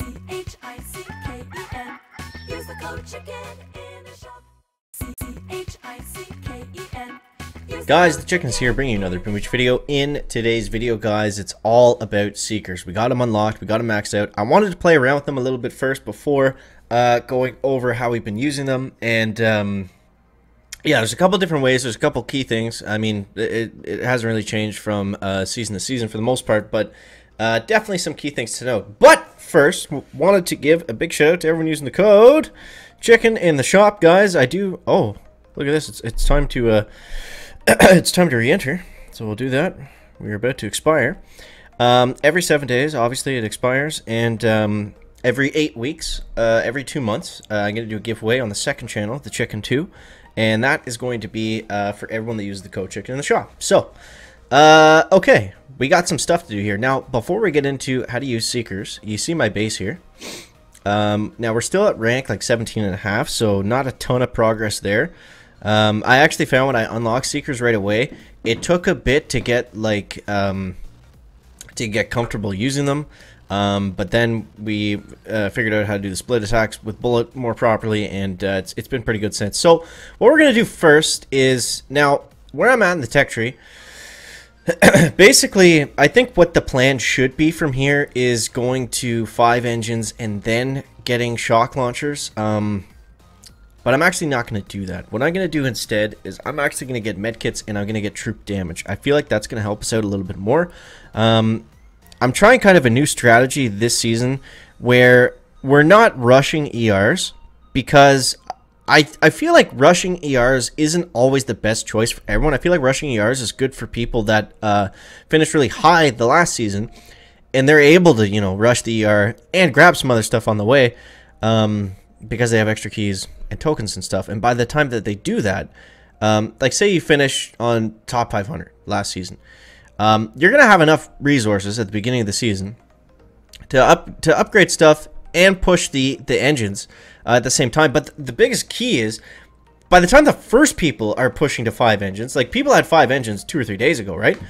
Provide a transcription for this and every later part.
SEEKEN. Use the code chicken in the shop. SEEKEN. Guys, the Chicken's here bringing you another Beach video. In today's video, guys, it's all about Seekers. We got them unlocked, we got them maxed out. I wanted to play around with them a little bit first before going over how we've been using them. And yeah, there's a couple different ways. There's a couple key things. I mean, it hasn't really changed from season to season for the most part, but definitely some key things to note. But first, wanted to give a big shout out to everyone using the code Chicken in the shop, guys. I do. Oh, look at this. It's time to it's time to re-enter. So we'll do that. We're about to expire. Every 7 days, obviously, it expires, and every 8 weeks, every 2 months, I'm going to do a giveaway on the second channel, the Chicken 2, and that is going to be for everyone that uses the code Chicken in the shop. So, okay, we got some stuff to do here. Now, before we get into how to use Seekers, you see my base here. Now, we're still at rank like 17.5, so not a ton of progress there. I actually found when I unlocked Seekers right away, it took a bit to get like to get comfortable using them, but then we figured out how to do the split attacks with bullet more properly, and it's been pretty good since. So what we're gonna do first is, now where I'm at in the tech tree, basically I think what the plan should be from here is going to 5 engines and then getting shock launchers. But I'm actually not going to do that. What I'm going to do instead is I'm actually going to get medkits and I'm going to get troop damage. I feel like that's going to help us out a little bit more. I'm trying kind of a new strategy this season where we're not rushing ERs, because I feel like rushing ERs isn't always the best choice for everyone. I feel like rushing ERs is good for people that finished really high the last season and they're able to, you know, rush the ER and grab some other stuff on the way. Because they have extra keys and tokens and stuff, and by the time that they do that, like say you finish on top 500 last season, you're gonna have enough resources at the beginning of the season to upgrade stuff and push the engines at the same time. But the biggest key is, by the time the first people are pushing to 5 engines, like people had 5 engines 2 or 3 days ago, right?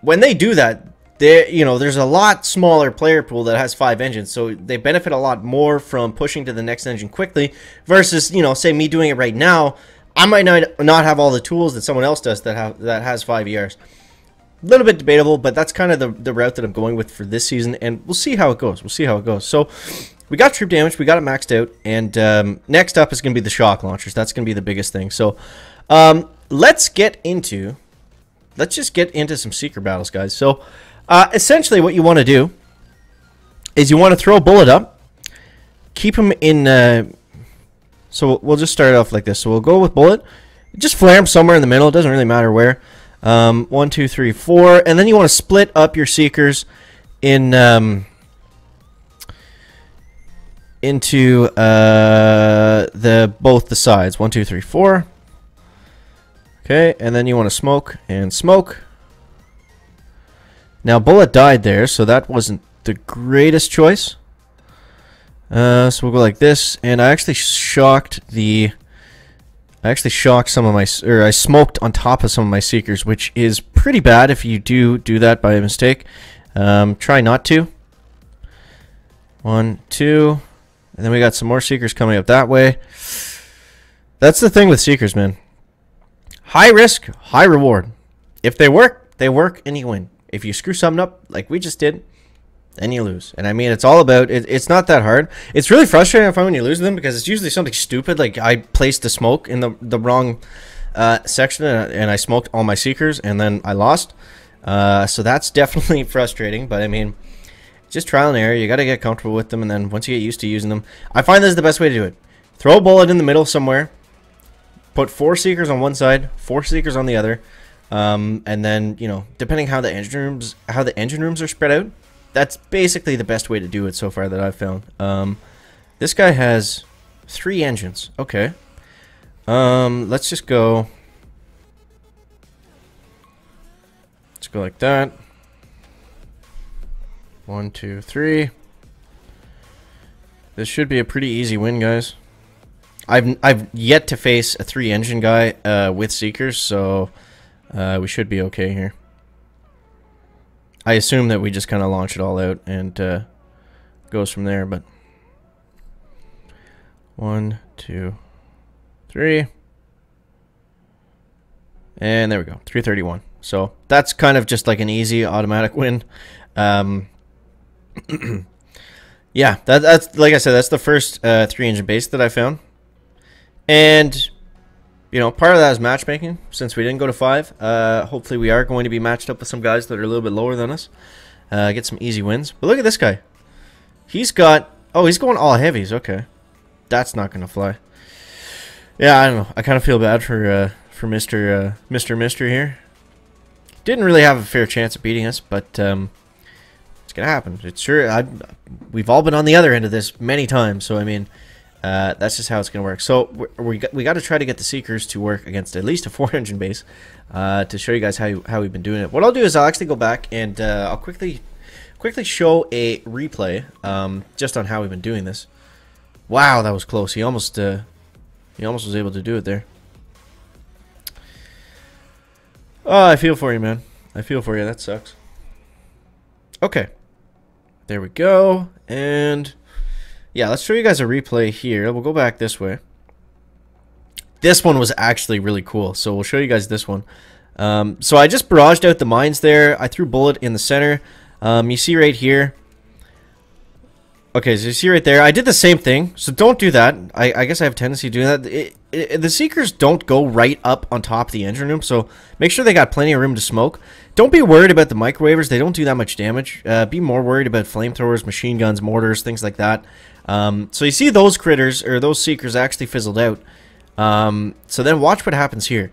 When they do that, you know, there's a lot smaller player pool that has 5 engines, so they benefit a lot more from pushing to the next engine quickly versus, you know, say me doing it right now. I might not have all the tools that someone else does that has 5 ERs. A little bit debatable, but that's kind of the route that I'm going with for this season, and we'll see how it goes. We'll see how it goes. So we got troop damage, we got it maxed out, and next up is going to be the shock launchers. That's going to be the biggest thing. So let's just get into some Seeker battles, guys. So essentially what you want to do is you want to throw a bullet up, keep him in, so we'll just start off like this. So we'll go with bullet, just flare him somewhere in the middle, it doesn't really matter where. 1, 2, 3, 4, and then you want to split up your Seekers in into both the sides. 1, 2, 3, 4. Okay, and then you want to smoke and smoke. Now, bullet died there, so that wasn't the greatest choice. So we'll go like this, and I actually shocked some of my, or I smoked on top of some of my Seekers, which is pretty bad if you do that by mistake. Try not to. 1, 2, and then we got some more Seekers coming up that way. That's the thing with Seekers, man. High risk, high reward. If they work, and you win. If you screw something up, like we just did, then you lose. And I mean, it's all about, it's not that hard. It's really frustrating, I find, when you lose them, because it's usually something stupid, like I placed the smoke in the wrong section, and I smoked all my Seekers, and then I lost. So that's definitely frustrating, but I mean, just trial and error. You got to get comfortable with them, and then once you get used to using them, I find this is the best way to do it. Throw a bullet in the middle somewhere, put 4 Seekers on one side, 4 Seekers on the other, and then, you know, depending how the engine rooms are spread out, that's basically the best way to do it so far that I've found. This guy has 3 engines. Okay. Let's just go. Let's go like that. 1, 2, 3. This should be a pretty easy win, guys. I've yet to face a 3-engine guy with Seekers, so we should be okay here. I assume that we just kind of launch it all out and goes from there, but 1, 2, 3. And there we go, 331. So that's kind of just like an easy automatic win. Yeah, that's like I said, that's the first 3-engine base that I found. And, you know, part of that is matchmaking, since we didn't go to 5. Hopefully we are going to be matched up with some guys that are a little bit lower than us. Get some easy wins. But look at this guy. He's got... Oh, he's going all heavies. Okay. That's not going to fly. Yeah, I don't know. I kind of feel bad for Mr. Mister here. Didn't really have a fair chance of beating us, but it's going to happen. It's sure... We've all been on the other end of this many times, so I mean... that's just how it's going to work. So we got to try to get the Seekers to work against at least a 4-engine base to show you guys how we've been doing it. What I'll do is I'll actually go back and I'll quickly show a replay just on how we've been doing this. Wow, that was close. He almost was able to do it there. Oh, I feel for you, man. I feel for you. That sucks. Okay. There we go. And... yeah, let's show you guys a replay here. We'll go back this way. This one was actually really cool, so we'll show you guys this one. So I just barraged out the mines there. I threw bullet in the center. You see right here. Okay, so you see right there. I did the same thing, so don't do that. I guess I have a tendency to do that. The Seekers don't go right up on top of the engine room, so make sure they got plenty of room to smoke. Don't be worried about the microwavers. They don't do that much damage. Be more worried about flamethrowers, machine guns, mortars, things like that. So you see those critters, or those Seekers, actually fizzled out. So then watch what happens here.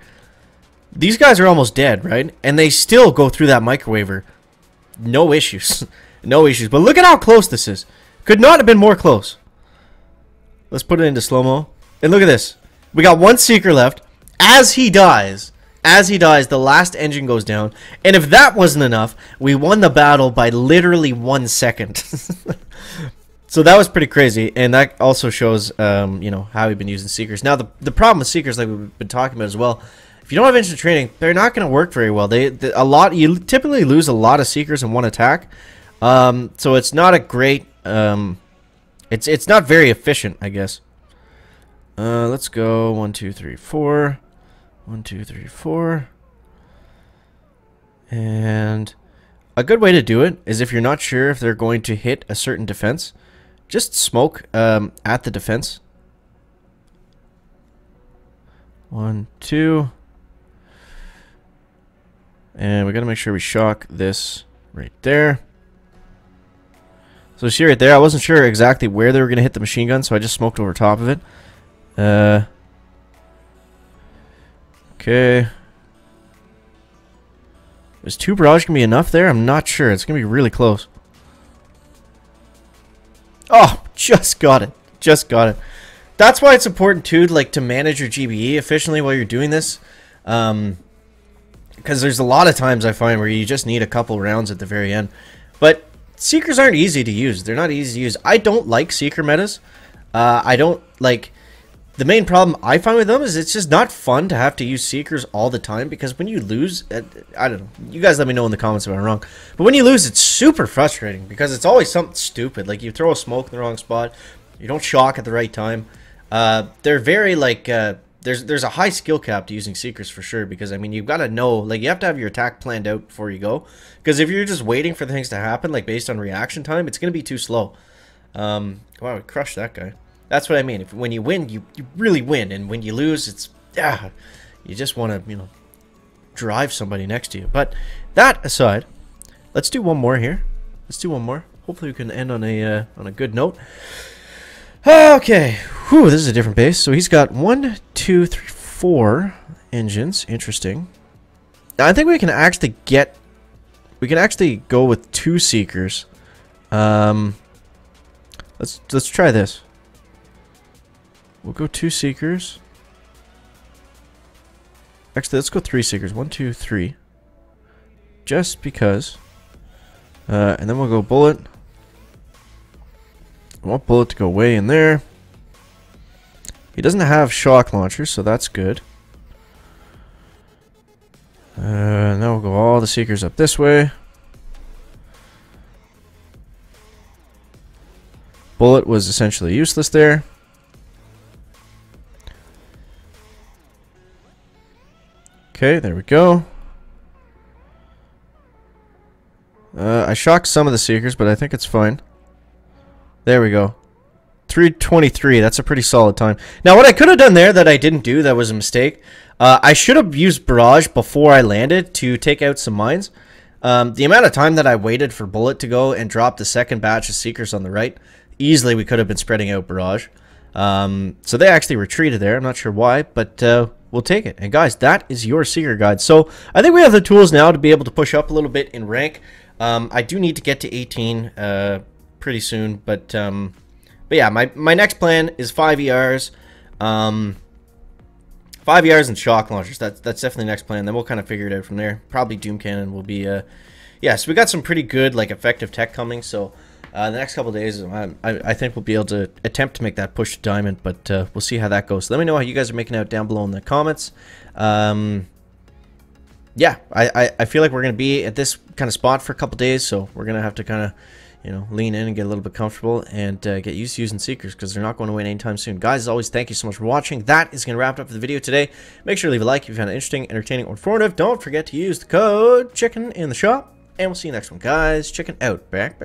These guys are almost dead, right? And they still go through that microwaver. No issues. No issues. But look at how close this is. Could not have been more close. Let's put it into slow-mo. And look at this. We got one Seeker left. As he dies, the last engine goes down. And if that wasn't enough, we won the battle by literally 1 second. So that was pretty crazy, and that also shows, you know, how we've been using Seekers. Now, the problem with Seekers, like we've been talking about as well, if you don't have instant training, they're not going to work very well. You typically lose a lot of Seekers in one attack, so it's not a great, it's not very efficient, I guess. Let's go 1, 2, 3, 4, 1, 2, 3, 4, and a good way to do it is if you're not sure if they're going to hit a certain defense. Just smoke at the defense. 1, 2. And we got to make sure we shock this right there. So see right there, I wasn't sure exactly where they were going to hit the machine gun, so I just smoked over top of it. Okay. Is 2 barrage going to be enough there? I'm not sure. It's going to be really close. Oh, just got it. Just got it. That's why it's important, too, like, to manage your GBE efficiently while you're doing this. Because there's a lot of times I find where you just need a couple rounds at the very end. But Seekers aren't easy to use. They're not easy to use. I don't like Seeker metas. I don't, like... The main problem I find with them is it's just not fun to have to use Seekers all the time, because when you lose, I don't know, you guys let me know in the comments if I'm wrong, but when you lose, it's super frustrating because it's always something stupid, like you throw a smoke in the wrong spot, you don't shock at the right time. They're very, like, there's a high skill cap to using Seekers for sure, because, I mean, you've got to know, like, you have to have your attack planned out before you go, because if you're just waiting for things to happen, like, based on reaction time, it's going to be too slow. Wow, we crushed that guy. That's what I mean. When you win, you really win, and when you lose, it's you just want to, you know, drive somebody next to you. But that aside, let's do one more here. Let's do one more. Hopefully, we can end on a good note. Okay, whew, this is a different base. So he's got 1, 2, 3, 4 engines. Interesting. Now, I think we can actually get. We can actually go with 2 Seekers. Let's try this. We'll go 2 Seekers. Actually, let's go 3 Seekers. 1, 2, 3. Just because. And then we'll go bullet. I want bullet to go way in there. He doesn't have shock launchers, so that's good. Now we'll go all the Seekers up this way. Bullet was essentially useless there. Okay, there we go. I shocked some of the Seekers, but I think it's fine. There we go. 3:23, that's a pretty solid time. Now, what I could have done there that I didn't do, that was a mistake. I should have used Barrage before I landed to take out some mines. The amount of time that I waited for Bullet to go and drop the second batch of Seekers on the right, easily we could have been spreading out Barrage. So they actually retreated there. I'm not sure why, but we'll take it. And guys, that is your Seeker guide. So I think we have the tools now to be able to push up a little bit in rank. I do need to get to 18 pretty soon, but yeah, my next plan is 5 ERs. 5 ERs and shock launchers. That's definitely the next plan. Then we'll kind of figure it out from there. Probably Doom Cannon will be yeah, so we got some pretty good like effective tech coming, so the next couple of days I think we'll be able to attempt to make that push to diamond, but we'll see how that goes. So let me know how you guys are making out down below in the comments. Yeah, I feel like we're going to be at this kind of spot for a couple days, so we're going to have to kind of, you know, lean in and get a little bit comfortable and get used to using Seekers because they're not going away anytime soon. Guys, as always, thank you so much for watching. That is going to wrap it up for the video today. Make sure to leave a like if you found it interesting, entertaining, or informative. Don't forget to use the code CHICKEN in the shop, and we'll see you next one, guys. Chicken out. Back.